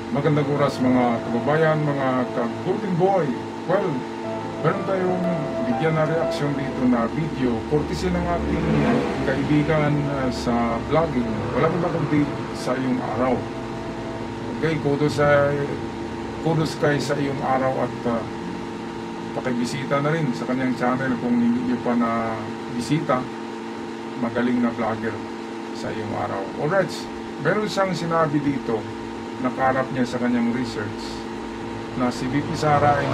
Magandang oras mga kababayan, mga ka-golden boy. Well, meron tayong bigyan na reaksyon dito na video courtesy ng ating kaibigan sa vlogging. Wala ba kundi sa iyong araw. Okay, kudos kay sa iyong araw at pakibisita na rin sa kanyang channel kung hindi niyo pa na bisita. Magaling na vlogger sa iyong araw. Alright, meron siyang sinabi dito, nakaharap niya sa kanyang research, na si VP Sara ay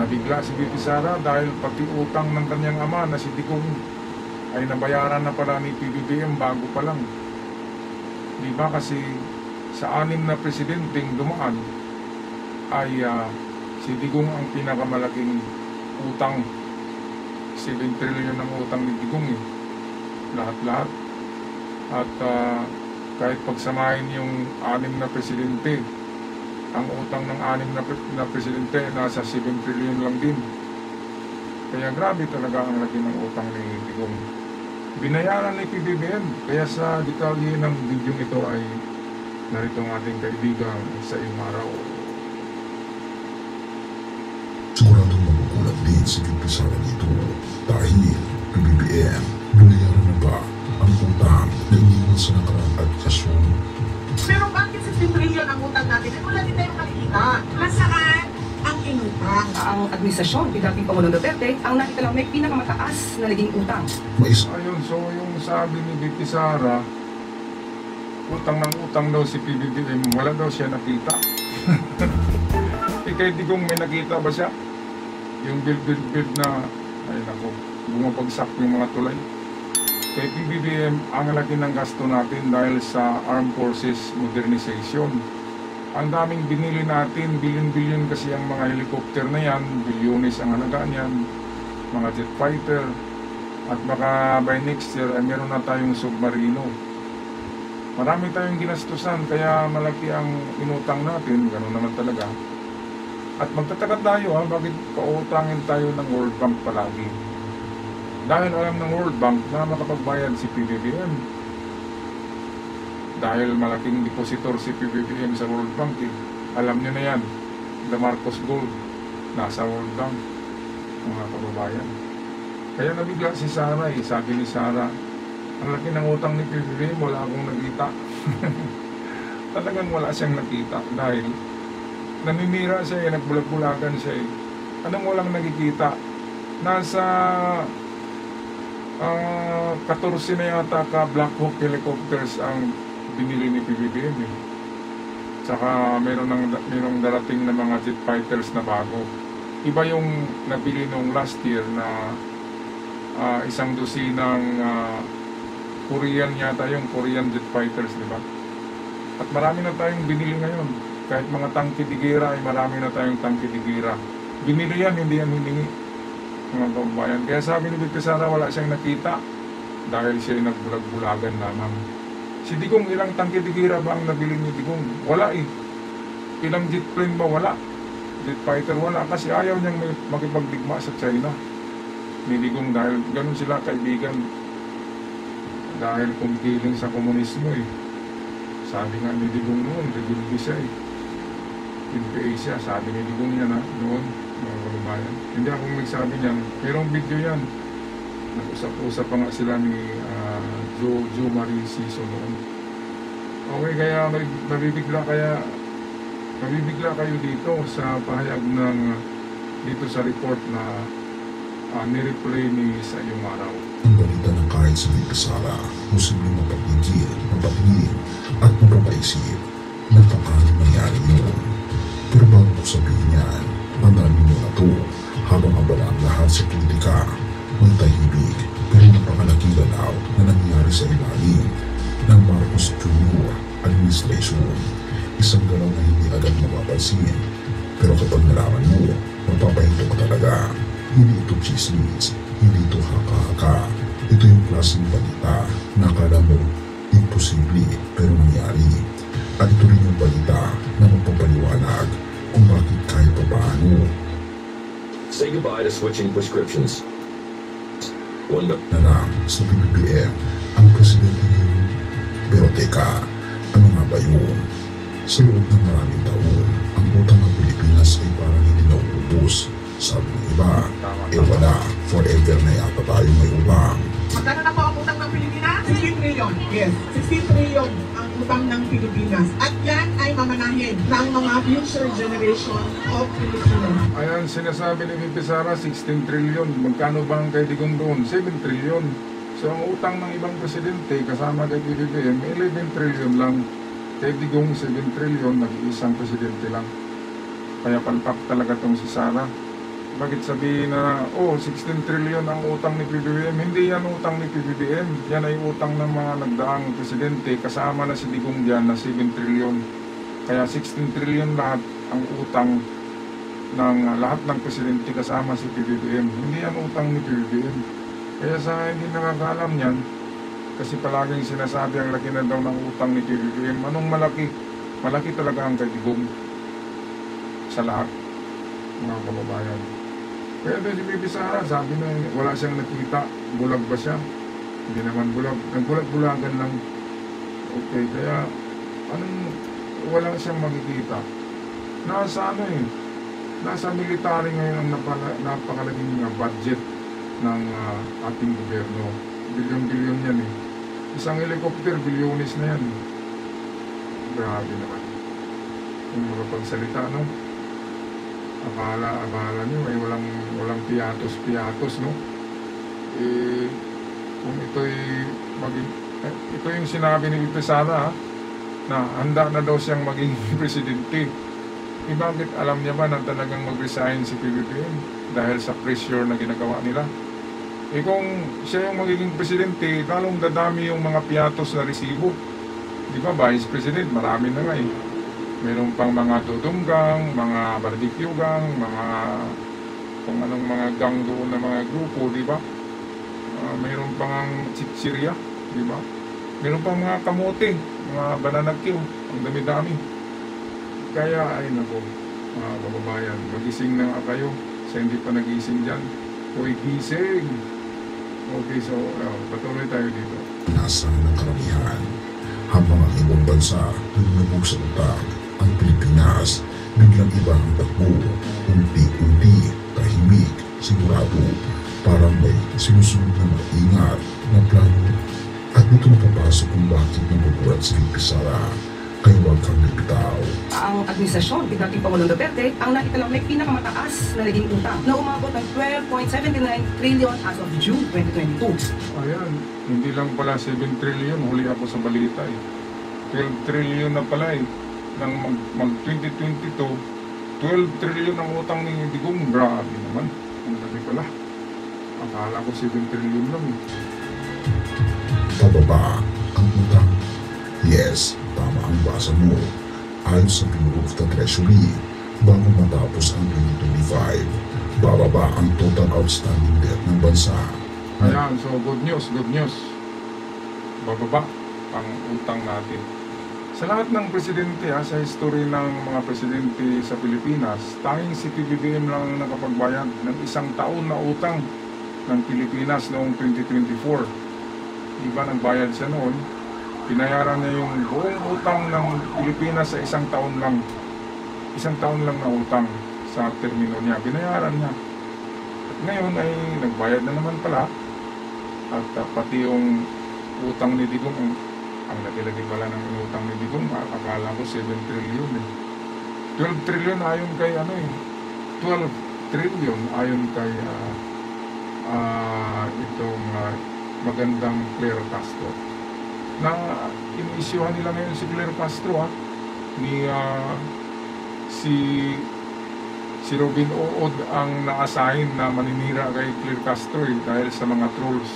nabigla si VP Sara dahil pati utang ng kanyang ama na si Digong ay nabayaran na pala ni PBBM bago pa lang. Di ba kasi sa 6 na presidenteng dumaan ay si Digong ang pinakamalaking utang. 7 trillion ng utang ni Digong lahat-lahat. At kahit pagsamahin yung 6 na presidente, ang utang ng 6 na presidente nasa 7 trillion lang din. Kaya grabe talaga ang laki ng utang ni Digong. Binayaran ni PBBM. Kaya sa detalye ng video ito ay narito ang ating kaibigan sa iyong araw. Siguradong magugulat din si VP Sara dito dahil PBBM, binayaran na ba ang utang na iniwan sa nakaraang administrasyon? Pero bakit 60 trillion ang utang natin? At wala din tayong makikita. Nasaan ang inutang? Ang administrasyon, dating Pangulong Duterte, ang nakita lang may pinakamataas na naging utang. Ayun, so yung sabi ni VP Sara, utang ng utang daw si PBBM, wala daw siya nakita. Kay Digong may nakita ba siya? Yung build na, ay nako, bumabagsak yung mga tulay. Kay PBBM, ang laki ng gasto natin dahil sa Armed Forces Modernization. Ang daming binili natin, billion-billion kasi ang mga helicopter na yan, bilyones ang halaga niyan, mga jet fighter, at baka by next year ay meron na tayong submarino. Marami tayong ginastusan, kaya malaki ang inutang natin, gano'n naman talaga. At magtataka tayo bakit pautangin tayo ng World Bank palagi. Dahil alam ng World Bank na makapagbayad si PBBM. Dahil malaking depositor si PBBM sa World Bank Alam nyo na yan, the Marcos Gold, nasa World Bank, mga kababayan. Kaya nabigla si Sara sabi ni Sara, ang laki ng utang ni PBBM, wala akong nakita. Talagang wala siyang nakita dahil naninira siya, nagbulag-bulagan siya. Anong walang nakikita? Nasa 14 na yata ka Black Hawk helicopters ang binili ni PBBM. Tsaka merong darating na mga jet fighters na bago. Iba yung nabili nung last year na 1 dosinang Korean yata, yung Korean jet fighters, di ba? At marami na tayong binili ngayon. Kahit mga tangke de guerra ay marami na tayong tangke de guerra. Binili yan, hindi yan hiningi, mga kababayan. Kaya sabi ni VP Sara, wala siyang nakita dahil siya ay nagbulag-bulagan lamang. Si Digong, ilang tangke de guerra ba ang nabili ni Digong? Wala Ilang jet plane ba? Wala. Jet fighter, wala. Kasi ayaw niyang makipagdigma sa China ni Digong dahil ganun sila kaibigan. Dahil kumikiling sa komunismo Sabi nga ni Digong noon, rebelde siya NPA siya, sabi ni Digong yan noon, mga kababayan. Hindi ako nagsabi niyan, merong video yan. Nag-usap-usap pa nga sila ni Joe Marie Siso noon. Okay, kaya mabibigla kayo dito sa pahayag ng dito sa report na nireplay ni sa iyong araw. Ang balita ng kahit sa VP Sara, posibleng mapapigil, mapatingin, at mapapaisip na kakaling mangyari yun. Pero bago ko sabihin yan, tandaan mo na to, habang abala ang lahat sa politika, may tahimik pero napakalaki galaw na nangyari sa ilalim ng Marcos Jr. administration. Isang galaw na hindi agad mapapansin, pero kapag nalaman mo, mapapahinto ka talaga. Hindi ito chismis, hindi ito haka-haka. Ito yung klaseng balita na akala mo imposible pero nangyari. At ito rin yung balita na magpapaliwanag kung bakit kahit pa paano. Say goodbye to switching prescriptions. Na lang sa PBBM ang presidente ngayon. Pero teka, ano nga ba yun? Sa loob ng maraming taon, ang utang ng Pilipinas ay parang hindi nauubos. Sabi ng iba, wala, forever na yata tayo may utang. Magkano na po ang utang ng Pilipinas? 16 trillion. Yes, 16 trillion ang utang ng Pilipinas. At yan ay mamanahin ng mga future generation of Filipinos. Ayan, sinasabi ni VP Sara, 16 trillion. Magkano ba ang kay Digong doon? 7 trillion. So, ang utang ng ibang presidente, kasama kay PBBM, 11 trillion lang. Kay Digong, 7 trillion, nag-iisang presidente lang. Kaya palpak talaga tong si Sara. Bakit sabihin na, 16 trillion ang utang ni PBBM? Hindi yan utang ni PBBM. Yan ay utang ng mga nagdaang presidente. Kasama na si Digong dyan na 7 trillion. Kaya 16 trillion lahat ang utang ng lahat ng presidente kasama si PBBM. Hindi yan utang ni PBBM. Kaya sa hindi nakakaalam yan, kasi palaging sinasabi ang laki na daw ng utang ni PBBM. Anong malaki? Malaki talaga ang kay Digong sa lahat, mga kababayan. Kaya doon si Bibi Sara, sabi na wala siyang nakita. Bulag ba siya? Hindi naman bulag. Nagbulag-bulagan lang. Okay, kaya wala siyang makikita. Nasa nasa military ngayon ang napakalaking budget ng ating gobyerno. Bilyon-bilyon yan eh. Isang helicopter, bilyonis na yan. Grabe naman. Kung makapagsalita, no? Akala nyo ay walang piatos, no? Kung ito yung sinabi ni Bibi Sara, na handa na daw siyang maging presidente. Bakit alam niya ba na talagang mag-resign si PBBM dahil sa pressure na ginagawa nila? Kung siya yung magiging presidente, lalong dadami yung mga piatos na resibo. Di ba, Vice President, marami na nga eh. Meron pang mga tutunggang, mga barbecue gang, kung anong mga gang doon na mga grupo, di ba? Meron pang chichirya, di ba? Meron pang mga kamote, mga banana queue, ang dami-dami. Kaya ay nako, mga kababayan, magising na kayo sa hindi pa nagising dyan. Hoy, gising! Okay, so patuloy tayo dito. Nasa ng karamihan, habang ang ibang bansa lumubog sa utang, ang Pilipinas biglang iba ang takbo, unti-unti, tahimik, sigurado, parang may sinusunod na maingat na plano. At dito napapasok kung bakit nabuburat si VP Sara, kaya huwag kang bibitaw. Ang administrasyon ni dating Pangulong Duterte ang nakita lang may pinakamataas na naging utang na umabot ng 12.79 trillion as of June 2022. Ayan, hindi lang pala 7 trillion, huli ako sa balita eh. 12 trillion na pala eh. Nang mag-2022, 12 trillion ang utang ni Digong. Grabe naman, ang dami pala. Akala ko 7 trillion lang eh. Pababa ang utang. Yes, tama ang basa mo. Ayon sa Bureau of the Treasury, bago matapos ang 2025, bababa ang total outstanding debt ng bansa. Ayan, so good news. Bababa ang utang natin. Sa lahat ng presidente, sa history ng mga presidente sa Pilipinas, tanging si PBBM lang ang nakapagbayad ng isang taon na utang ng Pilipinas noong 2024. Iba nagbayad siya noon, pinayaran niya yung buong utang ng Pilipinas sa isang taon lang. Isang taon lang na utang sa termino niya, binayaran niya. At ngayon ay nagbayad na naman pala. At pati yung utang ni Digong, ang laki-laki pala ng utang ni Digong, akala ko 7 trillion eh. 12 trillion ayon kay 12 trillion ayon kay itong magandang Claire Castro. Na inisyuhan nila ngayon si Claire Castro si Robin Ood ang na-assign na maninira kay Claire Castro dahil sa mga trolls.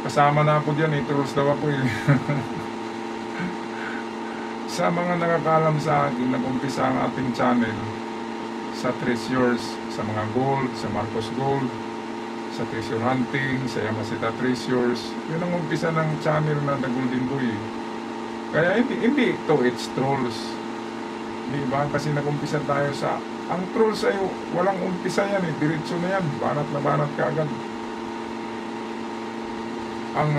Kasama na ako dyan trolls daw ako Sa mga nakakalam sa akin, nag-umpisa ang ating channel sa Treasures, sa mga gold, sa Marcos Gold, sa treasure hunting, sa Yamashita Treasures. Yun ang umpisa ng channel na The Golden Boy. Kaya hindi ito, it's trolls. Diba? Kasi nag-umpisa tayo sa... Ang trolls ay walang umpisa yan diretso na yan. Banat na banat ka agad. Ang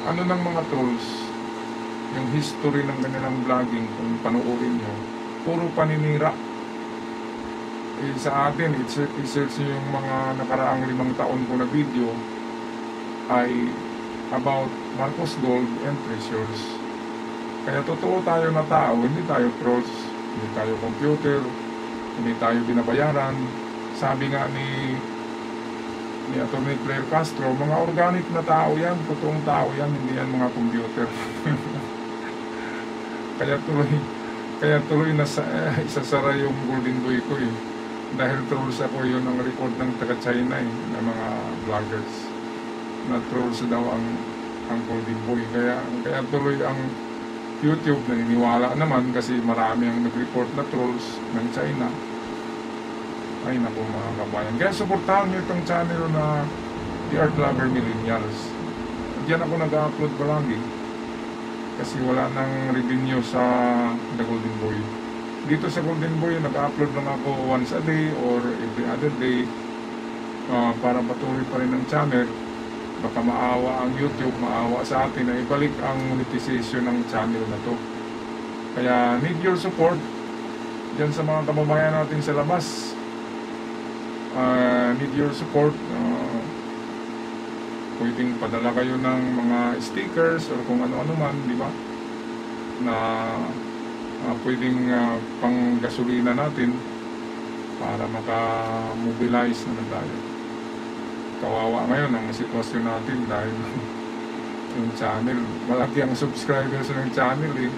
ano ng mga trolls, yung history ng kanilang vlogging, kung panoorin nyo, puro paninira. Eh, sa atin, i-search nyo yung mga nakaraang 5 taon ko na video ay about Marcos Gold and Treasures. Kaya totoo tayo na tao, hindi tayo trolls, hindi tayo computer, hindi tayo binabayaran. Sabi nga ni Atty. Claire Castro, mga organic na tao yan, totoong tao yan, hindi yan mga computer. kaya tuloy na isasara yung Golden Boy ko eh. Dahil trolls ako, yun ang record ng taga-China eh, ng mga vloggers. Na trolls daw ang Golden Boy. Kaya tuloy ang YouTube naniniwala naman kasi marami ang nag-report na trolls ng China. Ay naku mga kabayan. Kaya supportahan nyo itong channel na The Art Lover Millennials. Diyan ako nag-upload palagi kasi wala nang revenue sa The Golden Boy. Dito sa Golden Boy, nag-upload lang ako once a day or every other day para patuloy pa rin ang channel. Baka maawa ang YouTube, maawa sa atin na ibalik ang monetization ng channel na to. Kaya need your support dyan sa mga kababayan natin sa labas. Need your support. Pwedeng padala kayo ng mga stickers or kung ano-ano man, di ba? Na pwedeng pang gasolina natin para maka-mobilize naman tayo. Kawawa ngayon ang sitwasyon natin dahil yung channel, malaki ang subscribers ng channel eh.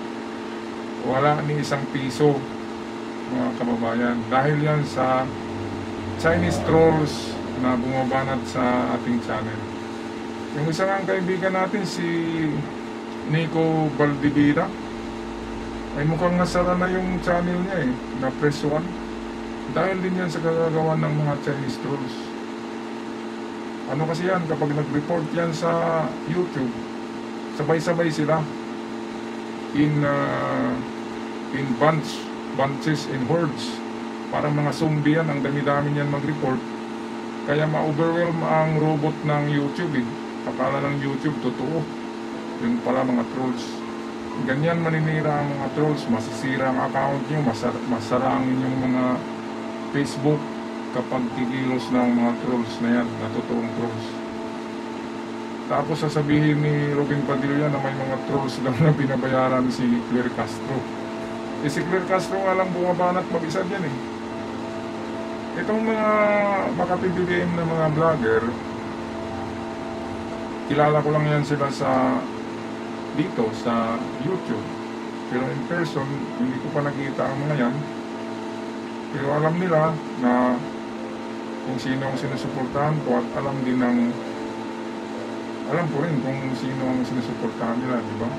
Wala ni isang piso mga kababayan dahil yan sa Chinese trolls na bumabanat sa ating channel. Yung isang ang kaibigan natin si Nico Valdivira ay mukhang nasara na yung channel niya eh, na press 1 dahil din yan sa kagagawa ng mga Chinese trolls. Ano kasi yan, kapag nag-report yan sa YouTube, sabay-sabay sila in bunches and hordes. Parang mga zombie yan, ang dami-dami niyan mag-report. Kaya ma-overwhelm ang robot ng YouTube eh. Akala ng YouTube totoo, yun pala mga trolls. Ganyan maninira ang mga trolls, masisira ang account nyo, masara ang inyong mga Facebook kapag tigilos ng mga trolls na yan, na totoong trolls. Tapos sasabihin ni Robin Padilla na may mga trolls lang na binabayaran si Claire Castro. Eh si Claire Castro nga lang bumabanat mag-isa dyan eh. Itong mga makapibigim na mga vlogger, kilala ko lang yan sila dito sa YouTube. Pero in person, hindi ko pa nakita ang mga yan. Pero alam nila na kung sino ang sinusuportahan ko at alam ko rin kung sino ang sinusuportahan nila, di ba?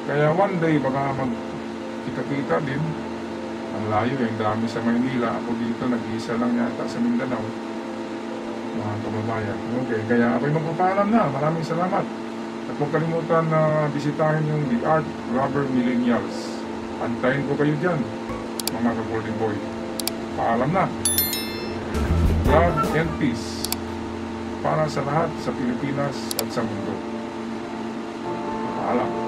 Kaya one day baka magkita-kita din. Ang layo eh, dami sa Maynila. Ako dito, nag-isa lang yata sa Mindanao. Mga kababayan. Okay, kaya ako'y magpapaalam na. Maraming salamat. At huwag kalimutan na bisitahin yung The Art Lover Millennials. Antayin ko kayo dyan, mga ka-Golden Boy. Paalam na. Love and peace para sa lahat sa Pilipinas at sa mundo. Paalam.